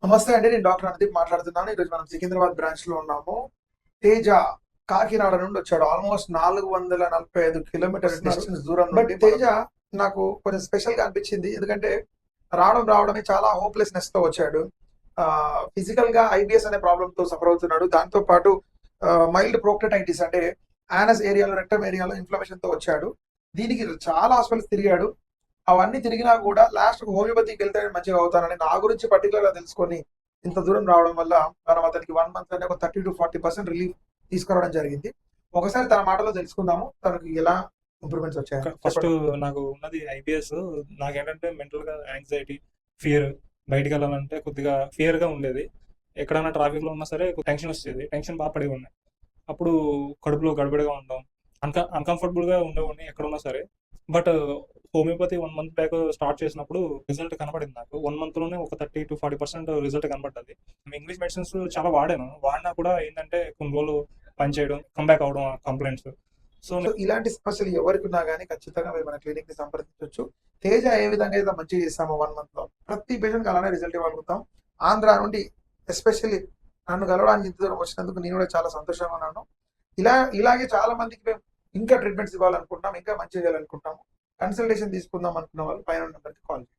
నమస్తే అండి. నేను డాక్టర్ అనుదీప్ మాట్లాడుతున్నాను. ఈరోజు మనం సికింద్రాబాద్ బ్రాంచ్ లో ఉన్నాము. తేజ కాకినాడ నుండి వచ్చాడు. ఆల్మోస్ట్ 445 కిలోమీటర్స్ డిస్టెన్స్ దూరం నుండి. తేజ నాకు కొంచెం స్పెషల్ గా అనిపించింది. ఎందుకంటే రావడమే చాలా హోప్లెస్నెస్ తో వచ్చాడు. ఫిజికల్ గా ఐబిఎస్ అనే ప్రాబ్లమ్ తో సఫర్ అవుతున్నాడు. దాంతో పాటు మైల్డ్ ప్రోక్టటైటిస్ అంటే యానస్ ఏరియాలో, రెక్టమ్ ఏరియాలో ఇన్ఫ్లమేషన్ తో వచ్చాడు. దీనికి చాలా హాస్పిటల్స్ తిరిగాడు. అవన్నీ తిరిగినా కూడా లాస్ట్ హోమియోపతికి వెళ్తే మంచిగా అవుతానని నా గురించి పర్టికులర్ గా తెలుసుకొని ఇంత దూరం రావడం వల్ల మనం అతనికి 1 మంత్ అనే ఒక 30 to 40% రిలీఫ్ తీసుకురావడం జరిగింది. ఒకసారి తన మాటలో తెలుసుకుందాము తనకి ఎలా ఇంప్రూవ్మెంట్స్ వచ్చాయి. ఫస్ట్ నాకు ఉన్నది ఐబిఎస్. నాకేంటంటే మెంటల్ గా యాంగ్జైటీ, ఫియర్. బయటికి వెళ్ళాలంటే కొద్దిగా ఫియర్ గా ఉండేది. ఎక్కడైనా ట్రాఫిక్ లో ఉన్నా సరే టెన్షన్ వచ్చేది. టెన్షన్ బాగా పడి ఉన్నాయి. అప్పుడు కడుపులో గడబిడగా ఉండడం, అన్కంఫర్టబుల్ గా ఉండేవాడిని ఎక్కడున్నా సరే. But homeopathy 1 month back start చేసినప్పుడు రిజల్ట్ కనపడింది నాకు. 1 మంత్ లోనే ఒక 30 to 40% రిజల్ట్ కనపడ్డది. ఇంగ్లీష్ మెడిసిన్స్ చాలా వాడినా కూడా ఏంటంటే కొన్ని రోజులు పనిచేయడం, కంబ్యాక్ అవడం కంప్లైంట్స్. సో సో ఇలాంటి సమస్యలు ఎవరికి ఉన్నా కానీ ఖచ్చితంగా మీరు మన క్లినిక్ ని సంప్రదించవచ్చు. తేజ ఏ విధంగా అయితే మంచిగా చేస్తామో 1 మంత్ లో ప్రతి పేషెంట్ అలానే రిజల్ట్ ఇవ్వగలుగుతాం. ఆంధ్ర నుండి ఎస్పెషల్లీ నన్ను కలవడానికి ఇంత దూరం వచ్చినందుకు నేను కూడా చాలా సంతోషంగా ఉన్నాను. ఇలాగే చాలా మందికి మేము ఇంకా ట్రీట్మెంట్స్ ఇవ్వాలనుకుంటున్నాం, ఇంకా మంచిగా చేయాలనుకుంటాము. కన్సల్టేషన్ తీసుకుందాం అనుకున్న వాళ్ళు పైన నెంబర్కి కాల్ చేయండి.